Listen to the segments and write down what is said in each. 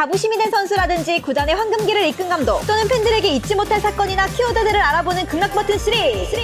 자부심이 된 선수라든지 구단의 황금기를 이끈 감독, 또는 팬들에게 잊지 못할 사건이나 키워드들을 알아보는 극락버튼 시리즈.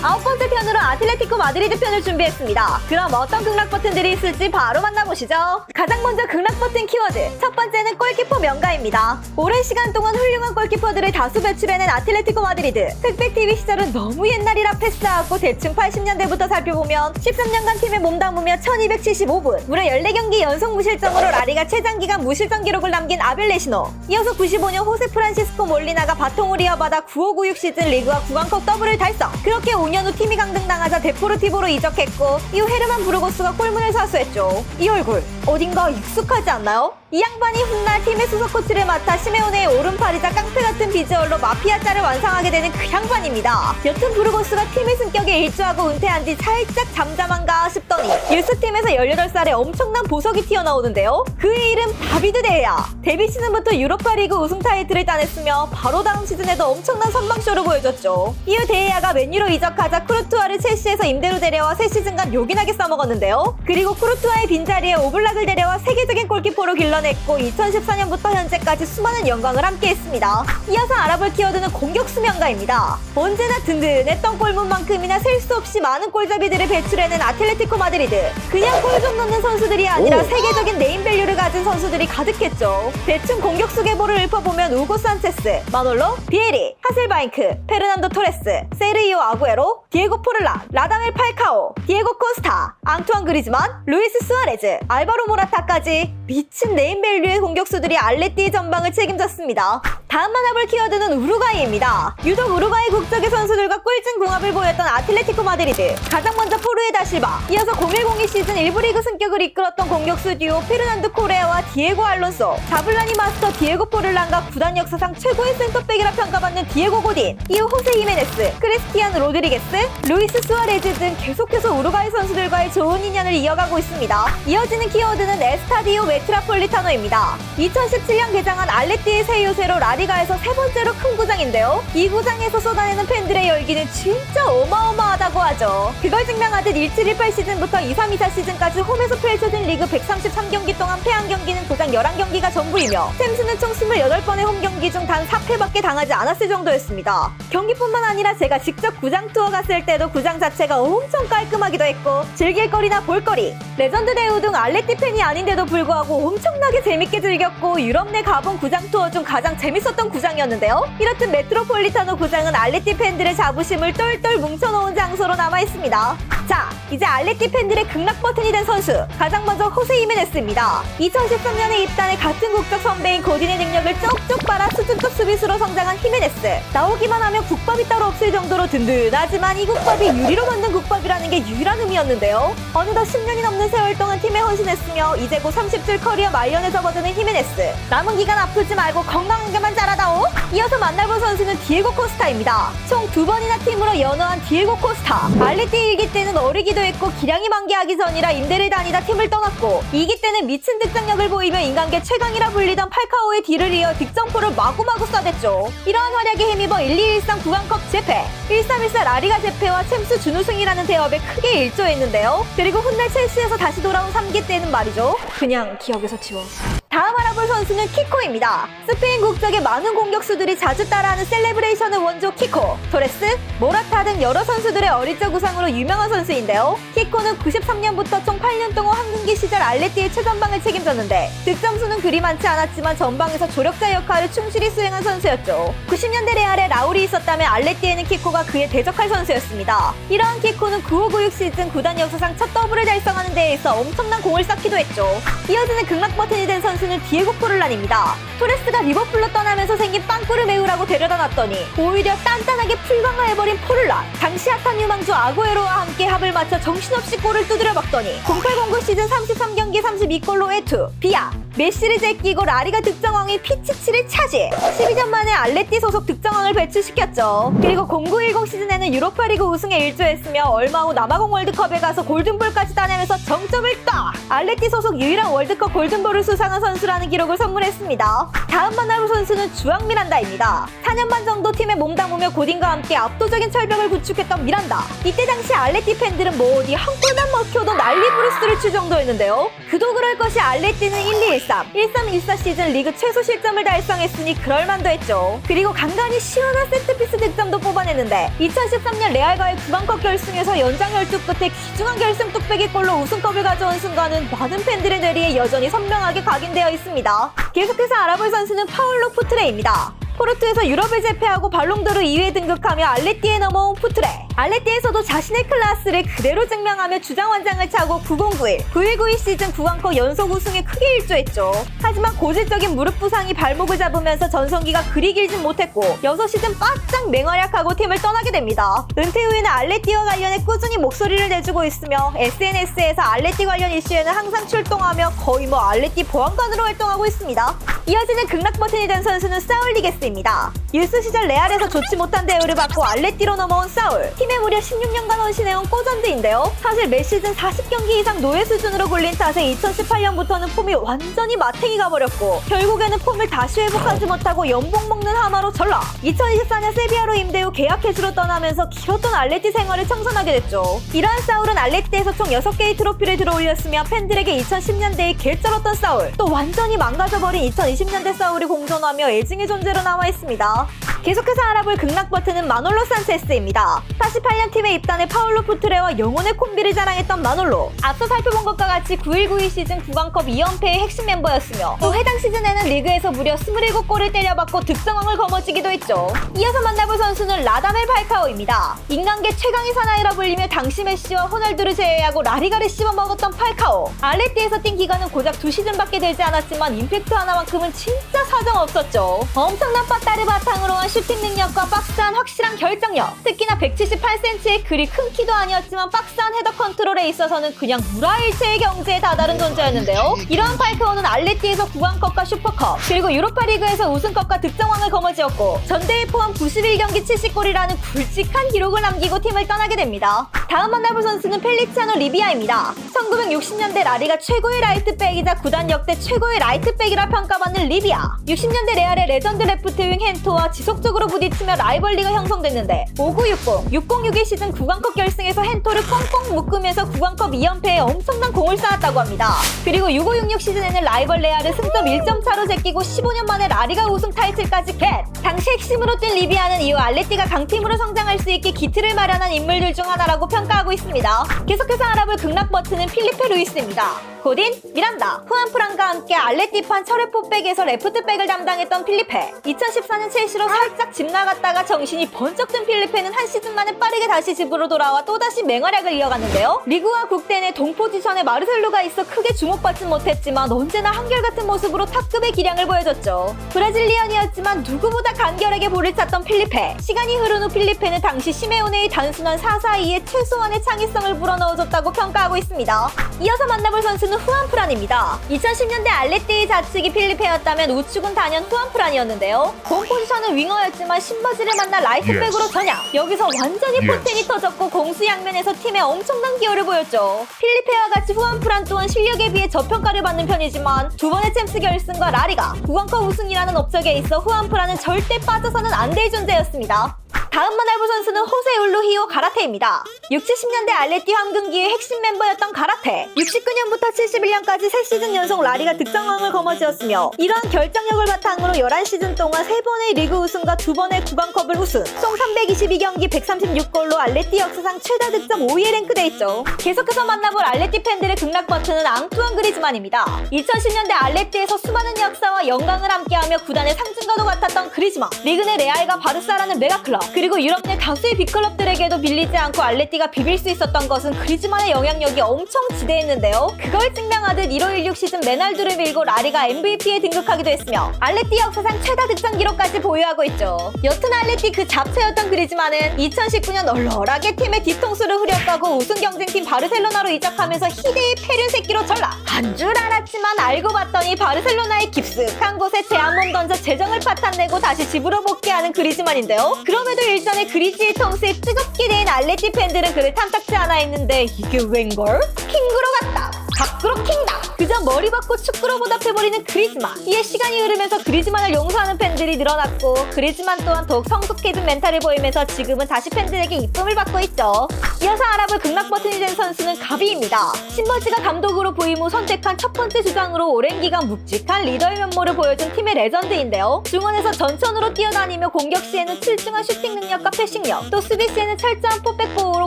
9번째 편으로 아틀레티코 마드리드 편을 준비했습니다. 그럼 어떤 극락버튼들이 있을지 바로 만나보시죠. 가장 먼저 극락버튼 키워드, 첫 번째는 골키퍼 명가입니다. 오랜 시간 동안 훌륭한 골키퍼들을 다수 배출해낸 아틀레티코 마드리드. 흑백TV 시절은 너무 옛날이라 패스하고 대충 80년대부터 살펴보면 13년간 팀에 몸담으며 1275분, 무려 14경기 연속 무실점으로 라리가 최장기간 무실점 기록을 남긴 아벨레시노. 이어서 95년 호세 프란시스코 몰리나가 바통을 이어받아 9596 시즌 리그와 구강컵 더블을 달성. 그렇게 5년 후 팀이 강등당하자 데포르티보로 이적했고, 이후 헤르만 부르고스가 골문을 사수했죠. 이 얼굴 어딘가 익숙하지 않나요? 이 양반이 훗날 팀의 수석 코치를 맡아 시메오네의 오른팔이자 깡패 같은 비주얼로 마피아짜를 완성하게 되는 그 양반입니다. 여튼 부르고스가 팀의 승격에 일조하고 은퇴한 뒤 살짝 잠잠한가 싶더니 유스팀에서 18살에 엄청난 보석이 튀어나오는데요. 그의 이름 다비드 데헤아. 데뷔 시즌부터 유로파 리그 우승 타이틀을 따냈으며 바로 다음 시즌에도 엄청난 선방쇼를 보여줬죠. 이후 데헤아가 맨유로 이적하자 쿠르투아를 첼시에서 임대로 데려와 3시즌간 요긴하게 써먹었는데요. 그리고 쿠르투아의 빈자리에 오블락을 데려와 세계적인 골키퍼로 길러냈고 2014년부터 현재까지 수많은 영광을 함께했습니다. 이어서 알아볼 키워드는 공격수 명가입니다. 언제나 든든했던 골문만큼이나 셀 수 없이 많은 골잡이들을 배출해낸 아틀레티코 마드리드. 그냥 골 좀 넣는 선수들이 아니라 세계적인 네임밸류를 가진 선수들이 가득했죠. 대충 공격수 계보를 읊어보면 우고 산체스, 마놀로, 비에리, 하셀바잉크, 페르난도 토레스, 세르히오 아구에로, 디에고 포를란, 라다멜 팔카오, 디에고 코스타, 앙투안 그리즈만, 루이스 수아레즈, 알바로 모라타까지 미친 네임밸류의 공격수들이 알레띠의 전방을 책임졌습니다. 다음 만나볼 키워드는 우루과이입니다. 유독 우루과이 국적의 선수들과 꿀진 궁합을 보였던 아틀레티코 마드리드. 가장 먼저 포르에 다실바, 이어서 0102 시즌 1부 리그 승격을 이끌었던 공격수 듀오 페르난도 코레아와 디에고 알론소, 자블라니 마스터 디에고 포를란과 구단 역사상 최고의 센터백이라 평가받는 디에고 고딘, 이후 호세 히메네스, 크리스티안 로드리게스, 루이스 수아레즈 등 계속해서 우루과이 선수들과의 좋은 인연을 이어가고 있습니다. 이어지는 키워드는 에스타디오 메트로폴리타노입니다. 2017년 개장한 알레띠의 새 요새로 라리가에서 세 번째로 큰 구장인데요. 이 구장에서 쏟아내는 팬들의 열기는 진짜 어마어마하다고 하죠. 그걸 증명하듯 17-18 시즌부터 23-24 시즌까지 홈에서 펼쳐진 리그 133경기 동안 패한 경기는 고작 11경기가 전부이며 챔스는 총 28번의 홈경기 중 단 4패밖에 당하지 않았을 정도였습니다. 경기뿐만 아니라 제가 직접 구장 투어 갔을 때도 구장 자체가 엄청 깔끔하기도 했고 즐길 거리나 볼거리, 레전드 대우 등 알레띠 팬이 아닌데도 불구하고 엄청나게 재밌게 즐겼고 유럽 내 가본 구장 투어 중 가장 재밌었던 구장이었는데요. 이렇듯 메트로폴리타노 구장은 알레띠 팬들의 자부심을 똘똘 뭉쳐놓은 장소로 남아있습니다. 자, 이제 알레띠 팬들의 극락 버튼이 된 선수, 가장 먼저 호세 히메네스입니다. 2013년에 입단해 같은 국적 선배인 고딘의 능력을 쪽쪽 빨아 수준급 수비수로 성장한 히메네스. 나오기만 하면 국밥이 따로 없을 정도로 든든하지만 이 국밥이 유리로 만든 국밥이라는 게 유일한 의미였는데요. 어느덧 10년이 넘는 세월 동안 팀에 헌신했으며 이제 곧 30줄 커리어 말년에 접어드는 히메네스. 남은 기간 아프지 말고 건강하게만 자라다오. 이어서 만나볼 선수는 디에고 코스타입니다. 총 2번이나 팀으로 연호한 디에고 코스타. 알레띠 1기 때는 어리기도 했고 기량이 만개하기 전이라 임대를 다니다 팀을 떠났고 2기 때는 미친 득장력을 보이며 인간계 최강이라 불리던 팔카오의 뒤를 이어 득점포를 마구마구 쏴댔죠. 이러한 활약에 힘입어 1213 구강컵 재패, 1314 라리가 재패와 챔스 준우승이라는 대업에 크게 일조했는데요. 그리고 훗날 첼시에서 다시 돌아온 3기 때는 말이죠. 그냥 기억에서 지워. 다음 알아볼 선수는 키코입니다. 스페인 국적의 많은 공격수들이 자주 따라하는 셀레브레이션의 원조 키코, 토레스, 모라타 등 여러 선수들의 어릴 적 우상으로 유명한 선수인데요. 키코는 93년부터 총 8년 동안 황금기 시절 알레띠의 최전방을 책임졌는데 득점수는 그리 많지 않았지만 전방에서 조력자 역할을 충실히 수행한 선수였죠. 90년대 레알에 라울이 있었다면 알레띠에는 키코가 그에 대적할 선수였습니다. 이러한 키코는 9596 시즌 구단 역사상 첫 더블을 달성하는 데에 있어 엄청난 공을 쌓기도 했죠. 이어지는 극락 버튼이 된 선수는 디에고 포를란입니다. 토레스가 리버풀로 떠나면서 생긴 빵꾸를 메우라고 데려다 놨더니 오히려 단단하게 풀강화해버린 포를란. 당시 핫한 유망주 아구에로와 함께 합을 맞춰 정신없이 골을 두드려 박더니 0809 시즌 33경기 32골로 외투, 비아, 메시를 끼고 라리가 득점왕인 피치치를 차지. 12년 만에 알레띠 소속 득점왕을 배출시켰죠. 그리고 0910 시즌에는 유로파리그 우승에 일조했으며 얼마 후 남아공 월드컵에 가서 골든볼까지 따내면서 정점을 딱! 알레띠 소속 유일한 월드컵 골든볼을 수상한 선수라는 기록을 선물했습니다. 다음 만나볼 선수는 주앙 미란다입니다. 4년 반 정도 팀에 몸담으며 고딘과 함께 압도적인 철벽을 구축했던 미란다. 이때 당시 알레띠 팬들은 뭐 어디 한 골만 먹혀도 난리 브루스를 칠 정도였는데요. 그도 그럴 것이 알레띠는 1-2-1 13-14 시즌 리그 최소 실점을 달성했으니 그럴만도 했죠. 그리고 간간히 시원한 세트피스 득점도 뽑아냈는데 2013년 레알과의 구강컵 결승에서 연장 혈투 끝에 귀중한 결승 뚝배기골로 우승컵을 가져온 순간은 많은 팬들의 뇌리에 여전히 선명하게 각인되어 있습니다. 계속해서 알아볼 선수는 파울로 푸트레입니다. 포르투에서 유럽을 제패하고 발롱도르 2위에 등극하며 알레띠에 넘어온 푸트레. 알레띠에서도 자신의 클래스를 그대로 증명하며 주장 완장을 차고 90-91 시즌 구강컵 연속 우승에 크게 일조했죠. 하지만 고질적인 무릎 부상이 발목을 잡으면서 전성기가 그리 길진 못했고 6시즌 바짝 맹활약하고 팀을 떠나게 됩니다. 은퇴 후에는 알레띠와 관련해 꾸준히 목소리를 내주고 있으며 SNS에서 알레띠 관련 이슈에는 항상 출동하며 거의 알레띠 보안관으로 활동하고 있습니다. 이어지는 극락 버튼이 된 선수는 사울 리게스입니다. 유스 시절 레알에서 좋지 못한 대우를 받고 알레띠로 넘어온 사울. 팀에 무려 16년간 헌신해온 꼬전드인데요. 사실 매 시즌 40경기 이상 노예 수준으로 굴린 탓에 2018년부터는 폼이 완전히 마탱이 가버렸고 결국에는 폼을 다시 회복하지 못하고 연봉 먹는 하마로 전락. 2024년 세비야로 임대 후 계약 해지로 떠나면서 길었던 알레띠 생활을 청산하게 됐죠. 이러한 사울은 알레띠에서 총 6개의 트로피를 들어올렸으며 팬들에게 2010년대에 개쩔었던 사울, 또 완전히 망가져버린 2020년대 사울이 공존하며 애증의 존재로 나와 있습니다. 계속해서 알아볼 극락 버튼은 마놀로 산체스입니다. 48년 팀에 입단해 파울로 푸트레와 영혼의 콤비를 자랑했던 마놀로. 앞서 살펴본 것과 같이 91-92 시즌 구강컵 2연패의 핵심 멤버였으며 또 해당 시즌에는 리그에서 무려 27골을 때려받고 득점왕을 거머쥐기도 했죠. 이어서 만나볼 선수는 라다멜 팔카오입니다. 인간계 최강의 사나이라 불리며 당시 메시와 호날두를 제외하고 라리가를 씹어먹었던 팔카오. 알레띠에서 뛴 기간은 고작 2시즌밖에 되지 않았지만 임팩트 하나만큼은 진짜 사정없었죠. 엄청난 빠따를 바탕으로 한 슈팅 능력과 박스한 확실한 결정력, 특히나 178cm의 그리 큰 키도 아니었지만 박스한 헤더 컨트롤에 있어서는 그냥 무라일체의 경지에 다다른 존재였는데요. 이러한 팔카오는 알레띠에서 구강컵과 슈퍼컵, 그리고 유로파리그에서 우승컵과 득점왕을 거머쥐었고 전대회 포함 91경기 70골이라는 굵직한 기록을 남기고 팀을 떠나게 됩니다. 다음 만나볼 선수는 펠리치아노 리비아입니다. 1960년대 라리가 최고의 라이트백이자 구단 역대 최고의 라이트백이라 평가받는 리비아. 60년대 레알의 레전드 레프트윙 헨토와 지속적으로 부딪히며 라이벌리가 형성됐는데 59-60, 60-61 시즌 구강컵 결승에서 헨토를 꽁꽁 묶으면서 구강컵 2연패에 엄청난 공을 쌓았다고 합니다. 그리고 65-66 시즌에는 라이벌 레알을 승점 1점 차로 제끼고 15년 만에 라리가 우승 타이틀까지 겟! 당시 핵심으로 뛴 리비아는 이후 알레띠가 강팀으로 성장할 수 있게 기틀을 마련한 인물들 중 하나라고 평가하고 있습니다. 계속해서 알아볼 극락 버튼은 필리페 루이스입니다. 고딘, 미란다, 후안프랑과 함께 알레띠판 철회포백에서 레프트백을 담당했던 필리페. 2014년 첼시로 살짝 집 나갔다가 정신이 번쩍 든 필리페는 한 시즌 만에 빠르게 다시 집으로 돌아와 또다시 맹활약을 이어갔는데요. 리그와 국대 내 동포지션에 마르셀로가 있어 크게 주목받진 못했지만 언제나 한결같은 모습으로 탑급의 기량을 보여줬죠. 브라질리언이었지만 누구보다 간결하게 볼을 찼던 필리페. 시간이 흐른 후 필리페는 당시 시메오네의 단순한 4-4-2에 최소한의 창의성을 불어넣어줬다고 평가하고 있습니다. 이어서 만나볼 선수는 후안프란입니다. 2010년대 알레띠의 좌측이 필리페였다면 우측은 단연 후안프란이었는데요. 본 포지션은 윙어였지만 신바지를 만나 라이트백으로 전향. 여기서 완전히 포텐이 터졌고 공수양면에서 팀에 엄청난 기여를 보였죠. 필리페와 같이 후안프란 또한 실력에 비해 저평가를 받는 편이지만 두 번의 챔스 결승과 라리가, 구강컵 우승이라는 업적에 있어 후안프란은 절대 빠져서는 안 될 존재였습니다. 다음 만나볼 선수는 호세 울루히오 가라테입니다. 60-70년대 알레띠 황금기의 핵심 멤버였던 가라테. 69년부터 71년까지 3시즌 연속 라리가 득점왕을 거머쥐었으며 이러한 결정력을 바탕으로 11시즌 동안 3번의 리그 우승과 2번의 구강컵을 우승, 총 322경기 136골로 알레띠 역사상 최다 득점 5위에 랭크돼 있죠. 계속해서 만나볼 알레띠 팬들의 극락 버튼은 앙투안 그리즈만입니다. 2010년대 알레띠에서 수많은 역사와 영광을 함께하며 구단의 상징과도 같았던 그리즈만. 리그 내 레알과 바르사라는 메가클럽, 그리고 유럽 내 다수의 빅클럽들에게도 밀리지 않고 알레띠가 비빌 수 있었던 것은 그리즈만의 영향력이 엄청 지대했는데요. 그걸 증명하듯 15-16 시즌 메날두를 밀고 라리가 MVP에 등극하기도 했으며 알레띠 역사상 최다 득점 기록까지 보유하고 있죠. 여튼 알레띠 그 잡채였던 그리즈만은 2019년 널널하게 팀의 뒤통수를 후려까고 우승 경쟁팀 바르셀로나로 이적하면서 희대의 페륜 새끼로 전락. 한 줄 알았지만 알고 봤더니 바르셀로나의 깊숙한 곳에 제 한 몸 던져 재정을 파탄내고 다시 집으로 복귀하는 그리즈만인데요. 그럼에도 일전에 그리지의 통수에 뜨겁게 대인 알레띠 팬들은 그를 탐탁지 않아 했는데 이게 웬걸? 킹그로 갔다. 밖으로 킹다. 그저 머리 받고 축구로 보답해버리는 그리즈만. 이에 시간이 흐르면서 그리즈만을 용서하는 팬들이 늘어났고 그리즈만 또한 더욱 성숙해진 멘탈을 보이면서 지금은 다시 팬들에게 이쁨을 받고 있죠. 이어서 알아볼 극락 버튼이 된 선수는 가비입니다. 신버지가 감독으로 부임 후 선택한 첫 번째 주장으로 오랜 기간 묵직한 리더의 면모를 보여준 팀의 레전드인데요. 중원에서 전천으로 뛰어다니며 공격 시에는 출중한 슈팅 능력과 패싱력, 또 수비 시에는 철저한 포백 보호로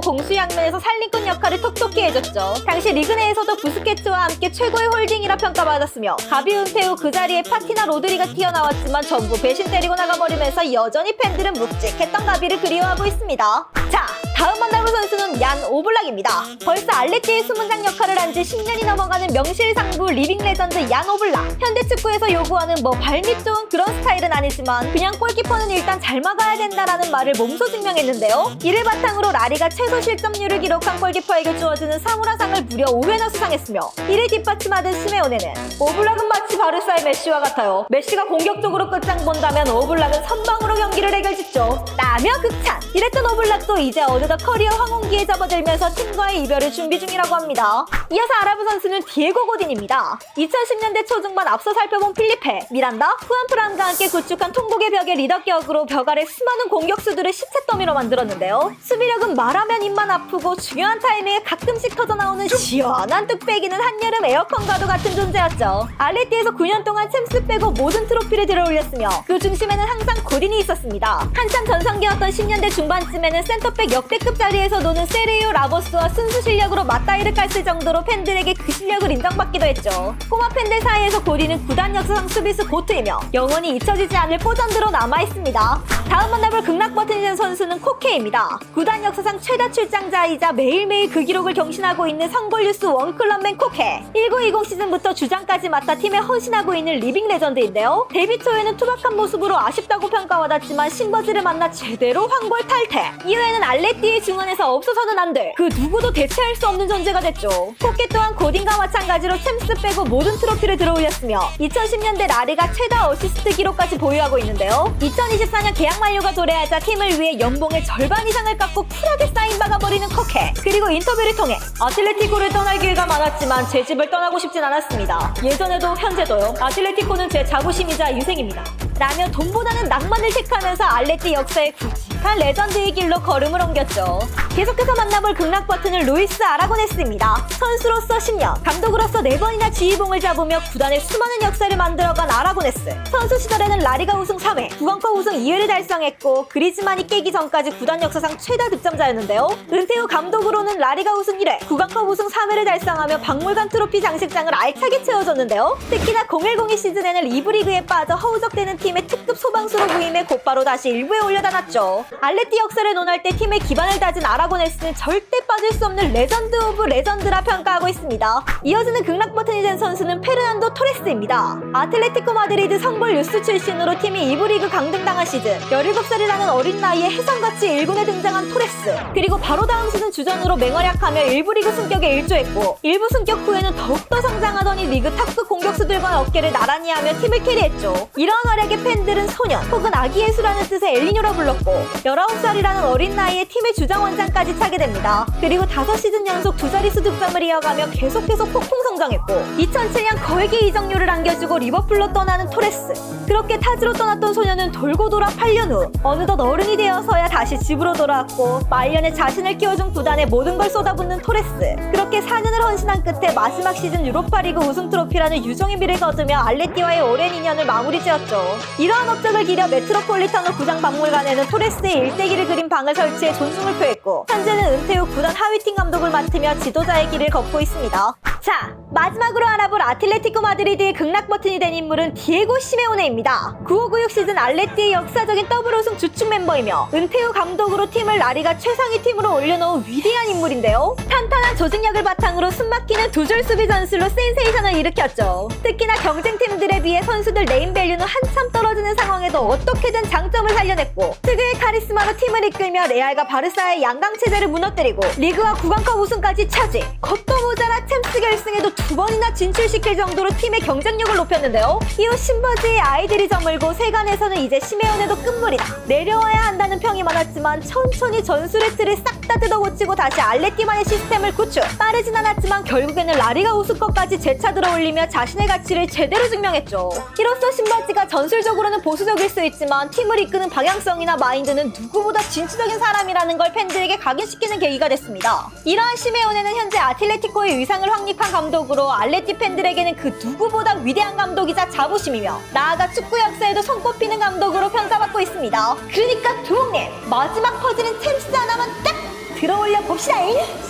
공수양면에서 살림꾼 역할을 톡톡히 해줬죠. 당시 리그 내에서도 부스케츠와 함께 최고의 홀딩이라 평가받았으며 가비 은퇴 후 그 자리에 파티나 로드리가 튀어나왔지만 전부 배신 때리고 나가버리면서 여전히 팬들은 묵직했던 가비를 그리워하고 있습니다. 자, 다음 만나볼 선수는 얀 오블락입니다. 벌써 알레티의 수문장 역할을 한 지 10년이 넘어가는 명실상부 리빙 레전드 얀 오블락. 현대 축구에서 요구하는 뭐 발밑 좋은 그런 스타일은 아니지만 그냥 골키퍼는 일단 잘 막아야 된다라는 말을 몸소 증명했는데요. 이를 바탕으로 라리가 최소 실점률을 기록한 골키퍼에게 주어지는 사무라상을 무려 5회나 수상했으며 이를 뒷받침하던 시메오네는 오블락은 마치 바르사의 메시와 같아요. 메시가 공격적으로 끝장 본다면 오블락은 선방으로 경기를 해결짓죠. 라며 극찬! 이랬던 오블락도 이제 어느덧 커리어 황혼기에 접어들면서 팀과의 이별을 준비 중이라고 합니다. 이어서 알아볼 선수는 디에고 고딘입니다. 2010년대 초중반 앞서 살펴본 필리페, 미란다, 후안프람과 함께 구축한 통곡의 벽의 리더 격으로 벽 아래 수많은 공격수들을 시체 더미로 만들었는데요. 수비력은 말하면 입만 아프고 중요한 타이밍에 가끔씩 터져나오는 시원한 뚝배기는 한여름 에어컨과도 같은 존재였죠. 알레티에서 9년 동안 챔스 빼고 모든 트로피를 들어올렸으며 그 중심에는 항상 고딘이 있었습니다. 한참 전성기였던 10년대 중반쯤에는 센터백 역대급 자리에서 노는 세르히오 라모스와 순수 실력으로 맞다이를 깠을 정도로 팬들에게 그 실력을 인정받기도 했죠. 꼬마 팬들 사이에서 고딘은 구단 역사상 수비수 고트이며 영원히 잊혀지지 않을 포전드로 남아있습니다. 다음 만나볼 극락 버튼이 된 선수는 코케입니다. 구단 역사상 최다 출장자이자 매일매일 그 기록을 경신하고 있는 성골뉴스 원클럽맨 코케. 1920 시즌부터 주장까지 맡아 팀에 헌신하고 있는 리빙 레전드인데요. 데뷔 초에는 투박한 모습으로 아쉽다고 평가받았지만 신버지를 만나 제대로 황골 탈퇴. 이후에는 알레티의 중원에서 없어서는 안 될 그 누구도 대체할 수 없는 존재가 됐죠. 코케 또한 고딘과 마찬가지로 챔스 빼고 모든 트로피를 들어올렸으며 2010년대 라리가 최다 어시스트 기록까지 보유하고 있는데요. 2024년 계약 만료가 도래하자 팀을 위해 연봉의 절반 이상을 깎고 쿨하게 사인 박아버리는 코케. 그리고 인터뷰를 통해 아틀레티코를 떠날 기회가 많았지만 제 집을 떠나고 싶진 않았습니다. 예전에도 현재도요. 아틀레티코는 제 자부심이자 유생입니다. 라며 돈보다는 낭만을 택하면서 알레티 역사의 굵직한 레전드의 길로 걸음을 옮겼죠. 계속해서 만나볼 극락 버튼은 루이스 아라고네스입니다. 선수로서 10년, 감독으로서 4번이나 지휘봉을 잡으며 구단의 수많은 역사를 만들어간 아라고네스. 선수 시절에는 라리가 우승 3회, 구강컵 우승 2회를 달성했고 그리즈만이 깨기 전까지 구단 역사상 최다 득점자였는데요. 은퇴 후 감독으로는 라리가 우승 1회, 구강컵 우승 3회를 달성하며 박물관 트로피 장식장을 알차게 채워줬는데요. 특히나 0102 시즌에는 리브리그에 빠져 허우적대는 팀의 특급 소방수로 부임해 곧바로 다시 일부에 올려다 놨죠. 알레티 역사를 논할 때 팀의 기반을 다진 아라고네스는 절대 빠질 수 없는 레전드 오브 레전드라 평가하고 있습니다. 이어지는 극락 버튼이 된 선수는 페르난도 토레스입니다. 아틀레티코 마드리드 성볼 유스 출신으로 팀이 2부 리그 강등당한 시즌 17살이라는 어린 나이에 해성같이 1군에 등장한 토레스. 그리고 바로 다음 시즌 주전으로 맹활약하며 1부 리그 승격에 일조했고 1부 승격 후에는 더욱더 성장하더니 리그 탑급 공격수들과 어깨를 나란히 하며 팀을 캐리했죠. 이러한 활약에 팬들은 소년 혹은 아기 예수라는 뜻의 엘리뇨라 불렀고 19살이라는 어린 나이에 팀의 주장 원장까지 차게 됩니다. 그리고 5시즌 연속 2자릿수 득점을 이어가며 계속해서 폭풍 성장했고 2007년 거액의 이적료를 안겨주고 리버풀로 떠나는 토레스. 그렇게 타지로 떠났던 소년은 돌고 돌아 8년 후 어느덧 어른이 되어서야 다시 집으로 돌아왔고 말년에 자신을 키워준 구단에 모든 걸 쏟아붓는 토레스. 그렇게 4년을 헌신한 끝에 마지막 시즌 유로파리그 우승 트로피라는 유종의 미를 거두며 알레티와의 오랜 인연을 마무리 지었죠. 이러한 업적을 기려 메트로폴리타노 구장 박물관에는 토레스의 일대기를 그린 방을 설치해 존중을 표했고 현재는 은퇴 후 구단 하위팀 감독을 맡으며 지도자의 길을 걷고 있습니다. 자, 마지막으로 알아볼 아틀레티코 마드리드의 극락 버튼이 된 인물은 디에고 시메오네입니다. 9596 시즌 알레티의 역사적인 더블 우승 주축 멤버이며 은퇴 후 감독으로 팀을 라리가 최상위 팀으로 올려놓은 위대한 인물인데요. 탄탄한 조직력을 바탕으로 숨막히는 두 줄 수비 전술로 센세이션을 일으켰죠. 특히나 경쟁팀들에 비해 선수들 네임밸류는 한참 떨어지는 상황에도 어떻게든 장점을 살려냈고 특유의 카리스마로 팀을 이끌며 레알과 바르사의 양강체제를 무너뜨리고 리그와 구강컵 우승까지 차지. 겉도 모자라 챔스 결승에도 2번이나 진출시킬 정도로 팀의 경쟁력을 높였는데요. 이후 신버지의 아이들이 저물고 세간에서는 이제 시메오네도 끝물이다, 내려와야 한다는 평이 많았지만 천천히 전술의 틀을 싹 다 다 뜯어 고치고 다시 알레티만의 시스템을 구축. 빠르진 않았지만 결국에는 라리가 우승컵까지 재차 들어올리며 자신의 가치를 제대로 증명했죠. 이로써 신바지가 전술적으로는 보수적일 수 있지만 팀을 이끄는 방향성이나 마인드는 누구보다 진취적인 사람이라는 걸 팬들에게 각인시키는 계기가 됐습니다. 이러한 시메오네는 현재 아틀레티코의 위상을 확립한 감독으로 알레티 팬들에게는 그 누구보다 위대한 감독이자 자부심이며 나아가 축구 역사에도 손꼽히는 감독으로 평가받고 있습니다. 그러니까 두목님, 마지막 퍼즐은 챔스 하나만 딱 들어올려 봅시다잉.